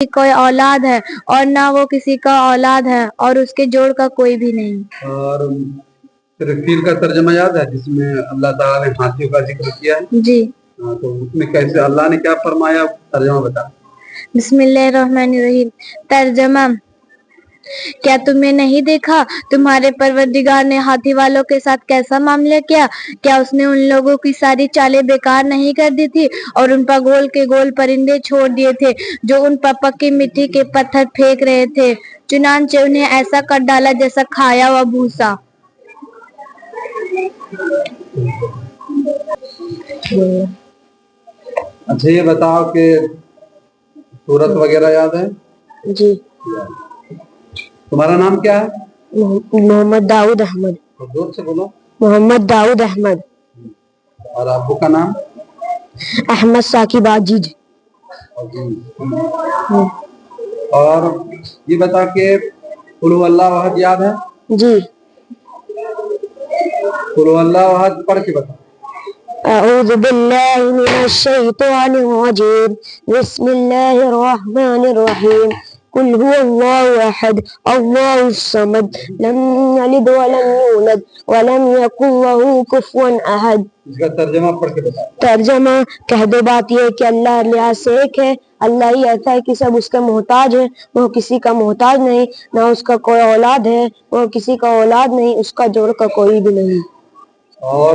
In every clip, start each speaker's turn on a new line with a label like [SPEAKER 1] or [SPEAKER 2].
[SPEAKER 1] کوئی اولاد ہے اور نہ وہ کسی کا اولاد ہے اور اس کے جوڑ کا کوئی بھی نہیں.
[SPEAKER 2] اور پھر فیل کا ترجمہ یاد ہے جس میں اللہ تعالیٰ نے ہاتھیوں کا ذکر کیا ہے؟
[SPEAKER 1] جی.
[SPEAKER 2] تو اس میں کیسے اللہ نے کیا فرمایا ترجمہ بتا.
[SPEAKER 1] بسم اللہ الرحمن الرحیم. ترجمہ: کیا تمہیں نہیں دیکھا تمہارے پروردگار نے ہاتھی والوں کے ساتھ کیسا معاملہ کیا؟ کیا اس نے ان لوگوں کی ساری چالیں بیکار نہیں کر دی تھی اور ان پر گول کے گول پرندے چھوڑ دیے تھے جو ان پر پکی مٹی کے پتھر پھینک رہے تھے، چنانچہ انہیں ایسا کر ڈالا جیسا کھایا ہوا بھوسا.
[SPEAKER 2] اچھا یہ بتاؤ کہ سورت وغیرہ یاد ہے؟
[SPEAKER 1] جی.
[SPEAKER 2] تمہارا نام کیا ہے؟
[SPEAKER 1] محمد داؤد احمد.
[SPEAKER 2] زور سے بولو.
[SPEAKER 1] محمد داؤد احمد.
[SPEAKER 2] اور ابو کا نام؟
[SPEAKER 1] احمد ثاقب عاجز.
[SPEAKER 2] اور یہ بتا کہ قل هو اللہ احد یاد ہے؟
[SPEAKER 1] جی.
[SPEAKER 2] قل هو اللہ احد پڑھ کے بتا.
[SPEAKER 1] اعوذ باللہ من الشیطان الرجیم. بسم اللہ الرحمن الرحیم. قل هو اللہ احد اللہ الصمد لم یلد ولم یولد ولم یکن له کفوا احد.
[SPEAKER 2] اس کا ترجمہ پڑھ کے بتا.
[SPEAKER 1] ترجمہ: کہہ دو بات یہ کہ اللہ لحاظ سے ایک ہے، اللہ ہی ایسا ہے کہ سب اس کا محتاج ہے، وہ کسی کا محتاج نہیں، نہ اس کا کوئی اولاد ہے، وہ کسی کا اولاد نہیں، اس کا جوڑ کا کوئی بھی نہیں.
[SPEAKER 2] اور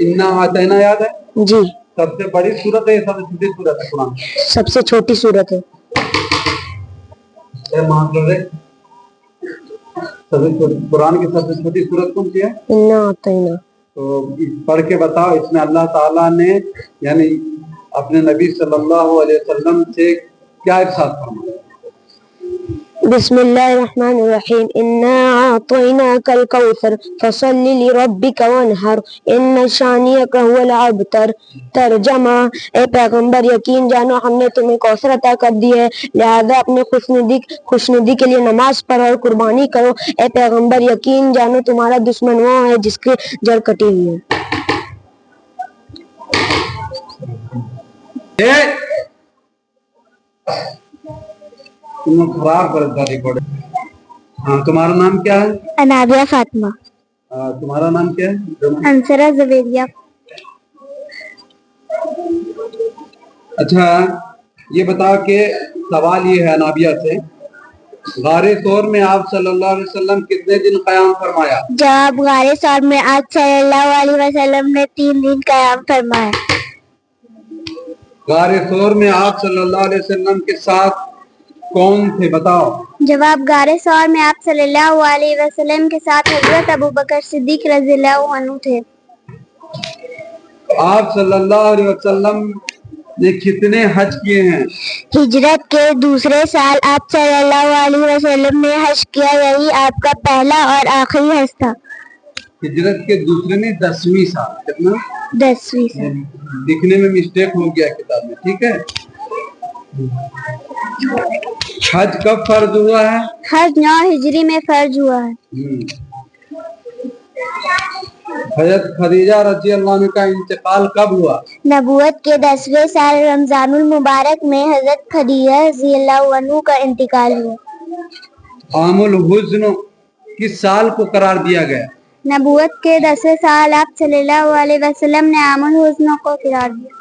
[SPEAKER 2] انا اعطینا یاد ہے؟
[SPEAKER 1] جی.
[SPEAKER 2] سب سے بڑی سورت ہے یا سب سے چھوٹی سورت ہے قرآن؟
[SPEAKER 1] سب سے چھوٹی سورت ہے.
[SPEAKER 2] قرآن کی سب سے چھوٹی سورت کون سی ہے؟
[SPEAKER 1] انا اعطینا.
[SPEAKER 2] تو پڑھ کے بتاؤ اس میں اللہ تعالیٰ نے یعنی اپنے نبی صلی اللہ علیہ وسلم سے کیا ارشاد فرمایا؟
[SPEAKER 1] بسم اللہ الرحمن الرحیم. انا اعطیناک الکوثر فصل لربک وانحر ان شانئک هو الابتر. ترجمہ: اے پیغمبر یقین جانو ہم نے تمہیں کوثر عطا کر دی ہے، لہذا اپنے خوشنودی کے لیے نماز پڑھو اور قربانی کرو. اے پیغمبر یقین جانو تمہارا دشمن وہ ہے جس کی جڑ کٹی ہوئی ہے.
[SPEAKER 2] خراب کرتا ریکارڈ. ہاں تمہارا نام کیا ہے؟
[SPEAKER 1] انابیہ فاطمہ.
[SPEAKER 2] تمہارا نام کیا ہے؟
[SPEAKER 1] انصرہ زبیریہ.
[SPEAKER 2] اچھا یہ بتا کہ سوال یہ ہے انابیہ سے، غار ثور میں آپ صلی اللہ علیہ وسلم کتنے دن قیام فرمایا؟
[SPEAKER 1] جواب: غار ثور میں آپ صلی اللہ علیہ وسلم نے 3 دن قیام فرمایا.
[SPEAKER 2] غار ثور میں آپ صلی اللہ علیہ وسلم کے ساتھ کون تھے بتاؤ؟
[SPEAKER 1] جواب: غار ثور میں آپ صلی اللہ علیہ وسلم کے ساتھ حضرت ابوبکر صدیق رضی اللہ عنہ تھے.
[SPEAKER 2] آپ صلی اللہ علیہ وسلم نے کتنے حج کیے ہیں؟
[SPEAKER 1] ہجرت کے دوسرے سال آپ صلی اللہ علیہ وسلم نے حج کیا، یہی آپ کا پہلا اور آخری حج تھا.
[SPEAKER 2] ہجرت کے دوسرے میں 10ویں سال. کتنا؟
[SPEAKER 1] 10ویں سال.
[SPEAKER 2] لکھنے میں مسٹیک ہو گیا کتاب میں، ٹھیک ہے. حج کب فرض ہوا ہے؟
[SPEAKER 1] حج 9 ہجری میں فرض ہوا ہے.
[SPEAKER 2] حضرت خدیجہ رضی اللہ عنہ کا انتقال کب ہوا؟
[SPEAKER 1] نبوت کے 10ویں سال رمضان المبارک میں حضرت خدیجہ رضی اللہ عنہ کا انتقال ہوا.
[SPEAKER 2] عام الحزن کس سال کو قرار دیا گیا؟
[SPEAKER 1] نبوت کے 10ویں سال آپ صلی اللہ علیہ وسلم نے عام الحزن کو قرار دیا.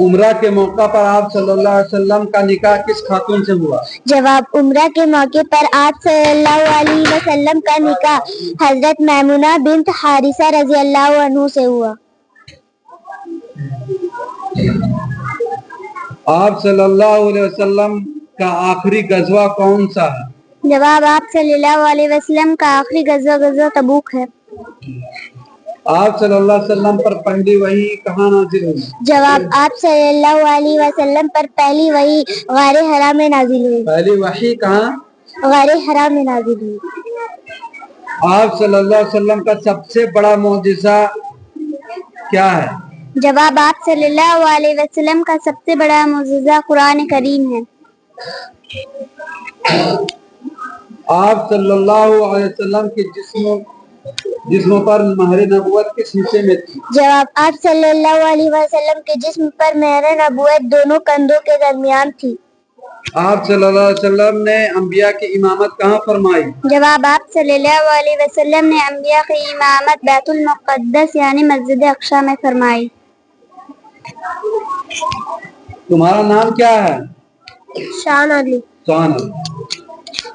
[SPEAKER 2] عمرہ کے موقع پر آپ صلی اللہ علیہ وسلم کا نکاح کس خاتون سے ہوا؟
[SPEAKER 1] جواب: عمرہ کے موقع پر آپ صلی اللہ علیہ وسلم کا نکاح حضرت میمونہ بنت حارثہ رضی اللہ عنہ سے ہوا.
[SPEAKER 2] آپ صلی اللہ علیہ وسلم کا آخری غزوہ کون سا ہے؟
[SPEAKER 1] جواب: آپ صلی اللہ علیہ وسلم کا آخری غزوہ تبوک ہے.
[SPEAKER 2] آپ صلی اللہ علیہ وسلم پر پہلی وحی کہاں نازل ہوئی؟
[SPEAKER 1] جواب: آپ صلی اللہ علیہ وسلم پر پہلی وحی غار حرا میں نازل ہوئی.
[SPEAKER 2] پہلی وحی کہاں؟
[SPEAKER 1] غار حرا میں نازل ہوئی.
[SPEAKER 2] آپ صلی اللہ علیہ وسلم کا سب سے بڑا معجزہ کیا ہے؟
[SPEAKER 1] جواب: آپ صلی اللہ علیہ وسلم کا سب سے بڑا معجزہ قرآن کریم ہے.
[SPEAKER 2] آپ صلی اللہ علیہ وسلم کے جسم پر مہر نبوت کس حصے میں تھی؟
[SPEAKER 1] جواب: آپ صلی اللہ علیہ وسلم کے جسم پر مہر نبوت دونوں کندھوں کے درمیان تھی.
[SPEAKER 2] آپ صلی اللہ علیہ وسلم نے انبیاء کی امامت کہاں فرمائی؟
[SPEAKER 1] جواب: آپ صلی اللہ علیہ وسلم نے انبیاء کی امامت بیت المقدس یعنی مسجد اقصی میں فرمائی۔
[SPEAKER 2] تمہارا نام کیا ہے؟
[SPEAKER 1] شان علی۔
[SPEAKER 2] شان علی۔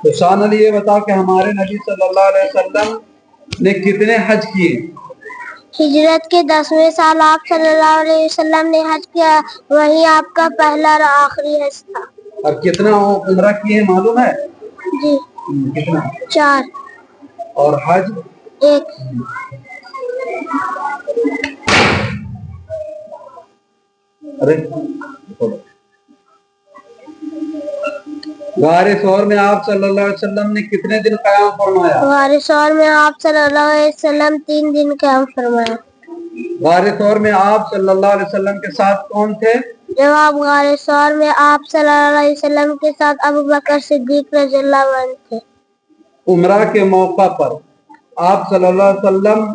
[SPEAKER 2] تو شان علی یہ بتاؤ کہ ہمارے نبی صلی اللہ علیہ وسلم نے کتنے حج کیے؟
[SPEAKER 1] ہجرت کے 10ویں سال آپ صلی اللہ علیہ وسلم نے حج کیا، وہی آپ کا پہلا اور آخری حج تھا۔
[SPEAKER 2] اور کتنا عمرہ کیے معلوم ہے؟
[SPEAKER 1] جی
[SPEAKER 2] کتنا؟
[SPEAKER 1] 4۔
[SPEAKER 2] اور حج؟
[SPEAKER 1] 1۔
[SPEAKER 2] ارے غار ثور میں آپ صلی اللہ علیہ وسلم نے کتنے دن قیام فرمایا؟
[SPEAKER 1] غار ثور میں آپ صلی اللہ علیہ وسلم 3 دن قیام فرمایا۔
[SPEAKER 2] غار ثور میں آپ صلی اللہ علیہ وسلم کے ساتھ کون تھے؟
[SPEAKER 1] جواب: غار ثور میں آپ صلی اللہ علیہ وسلم کے ساتھ ابوبکر صدیق رضی اللہ عنہ تھے۔
[SPEAKER 2] عمرہ کے موقع پر آپ صلی اللہ علیہ وسلم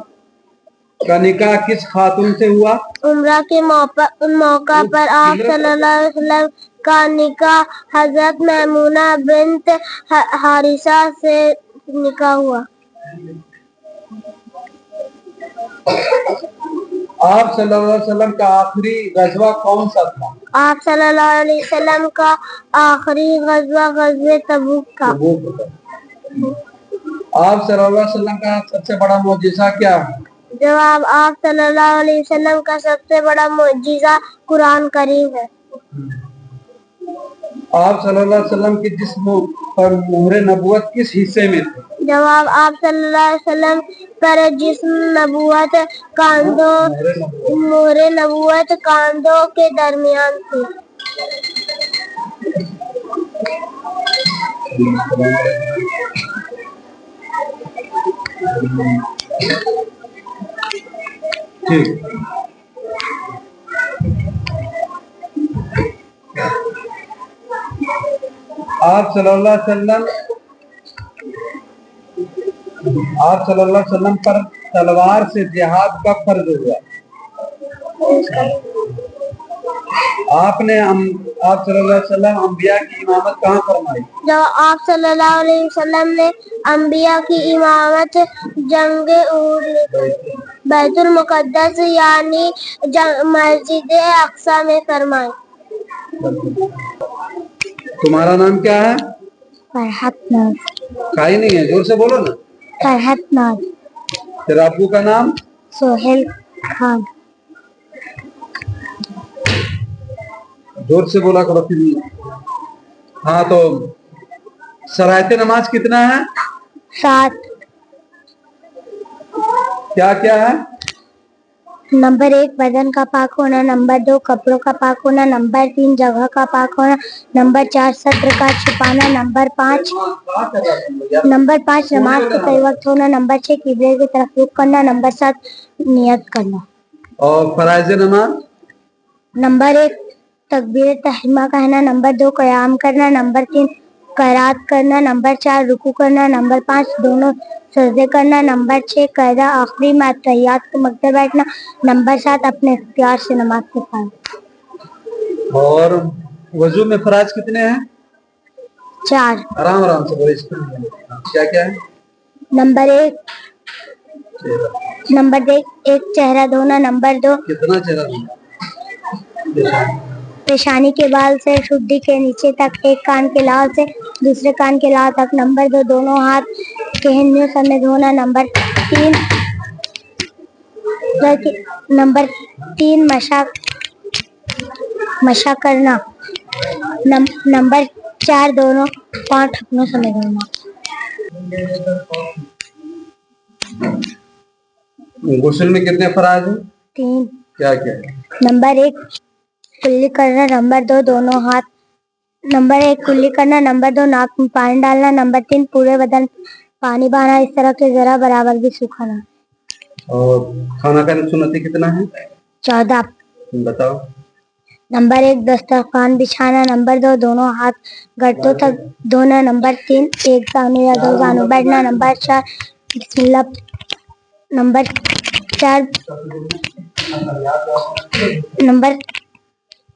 [SPEAKER 2] کا نکاح کس خاتون سے ہوا؟
[SPEAKER 1] عمرہ کے موقع پر آپ صلی اللہ علیہ وسلم کا نکاح حضرت میمونہ بنت حارثہ سے نکاح ہوا۔
[SPEAKER 2] آپ صلی اللہ علیہ وسلم کا آخری غزوہ کون سا تھا؟
[SPEAKER 1] آپ صلی اللہ علیہ وسلم کا آخری غزوہ غزوہ تبوک تھا۔
[SPEAKER 2] آپ صلی اللہ علیہ وسلم کا سب سے بڑا معجزہ کیا ہے؟
[SPEAKER 1] جواب: آپ صلی اللہ علیہ وسلم کا سب سے بڑا معجزہ قرآن کریم ہے۔
[SPEAKER 2] آپ صلی اللہ علیہ وسلم کی جسم پر مہر نبوت کس حصے میں تھی؟
[SPEAKER 1] جواب: آپ صلی اللہ علیہ وسلم پر جسم نبوت مہر نبوت کاندھوں کے درمیان تھی۔
[SPEAKER 2] آپ صلی اللہ علیہ وسلم پر تلوار سے جہاد کب فرض ہوا؟ آپ صلی اللہ علیہ وسلم انبیاء کی امامت کہاں فرمائی؟
[SPEAKER 1] آپ صلی اللہ علیہ وسلم نے انبیاء کی امامت جنگ احد میں بیت المقدس یعنی مسجد اقصی میں فرمائی۔
[SPEAKER 2] تمہارا نام کیا ہے؟
[SPEAKER 1] فرحت ناز۔
[SPEAKER 2] کھائی نہیں ہے، زور سے بولو نا۔
[SPEAKER 1] فرحت ناز۔
[SPEAKER 2] تیرا ابو کا نام؟
[SPEAKER 1] سہیل خان۔
[SPEAKER 2] زور سے بولا کرو پھر۔ ہاں تو شرائط نماز کتنا ہے؟
[SPEAKER 1] 7۔
[SPEAKER 2] کیا کیا ہے؟
[SPEAKER 1] نمبر 1 بدن کا پاک ہونا، نمبر 2 کپڑوں کا پاک ہونا، نمبر 3 جگہ کا پاک ہونا، نمبر 4 ستر کا چھپانا، نمبر 5 نماز کے صحیح وقت ہونا، نمبر 6 قبلے کی طرف رخ کرنا، نمبر 7 نیت کرنا۔
[SPEAKER 2] اور فرائض نماز؟
[SPEAKER 1] نمبر 1 تکبیر تحریمہ کہنا، نمبر 2 قیام کرنا، نمبر 3 قرات کرنا، نمبر 4 رکوع کرنا، نمبر 5 دونوں سجدے کرنا، نمبر 6 قاعدہ آخری میں تحیات کے مقدر بیٹھنا، نمبر 7 اپنے اختیار سے نماز کے فارغ۔
[SPEAKER 2] اور وضو میں فرائض کتنے ہیں؟
[SPEAKER 1] 4۔
[SPEAKER 2] آرام سے بولے۔ کیا کیا ہے؟
[SPEAKER 1] نمبر 1 چہرہ دھونا، نمبر 2
[SPEAKER 2] کتنا چہرہ دھونا؟
[SPEAKER 1] پیشانی کے بال سے ٹھڈی کے نیچے تک، ایک کان کے لال سے دوسرے کان کے لال تک، نمبر 2 دونوں ہاتھ کہنیوں سمیت دھونا، نمبر 3 مشق کرنا، نمبر 4 دونوں پاؤں ٹھکنوں سمیت دھونا۔
[SPEAKER 2] غسل میں کتنے فرائض ہیں؟
[SPEAKER 1] 3۔
[SPEAKER 2] کیا کیا ہے؟
[SPEAKER 1] نمبر 1 کلی کرنا، نمبر 2 دونوں ہاتھ، نمبر 1 کلی کرنا، نمبر 2 ناک میں پانی ڈالنا، نمبر 3 پورے بدن پانی بہانا، اس طرح کہ ذرا برابر بھی سوکھا نہ۔
[SPEAKER 2] اور کھانا کھانے کی سنت کتنا ہے؟
[SPEAKER 1] 14۔
[SPEAKER 2] بتاؤ۔
[SPEAKER 1] نمبر 1 دسترخوان بچھانا، نمبر 2 دونوں ہاتھ گھٹنوں تک دھونا، نمبر 3 ایک زانو یا 2 زانو بیٹھنا، نمبر 4 بسم اللہ، نمبر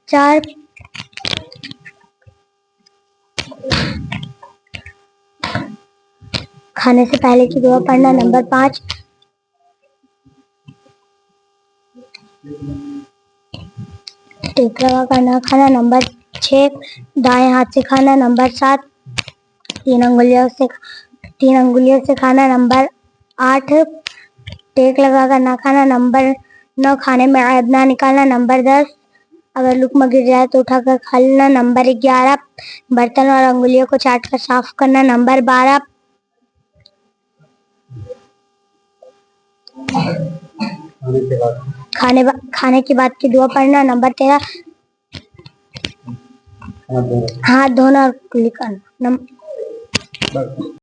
[SPEAKER 1] 4 کھانے سے پہلے کی دعا پڑھنا. نمبر 5 ٹیک لگا کر نہ کھانا. نمبر 6 دائیں ہاتھ سے کھانا. نمبر 7 تین انگلیوں سے کھانا. نمبر 8 ٹیک لگا کر نہ کھانا. نمبر 9 کھانے میں عیب نہ نکالنا. نمبر 10 اگر لقمہ گر جائے تو اٹھا کر کھا لینا. نمبر 11 برتن اور انگلیوں کو چاٹ کر صاف کرنا. نمبر 12 کھانے کے بعد کی دعا پڑھنا. نمبر 13 ہاتھ دھونا اور کلی کرنا.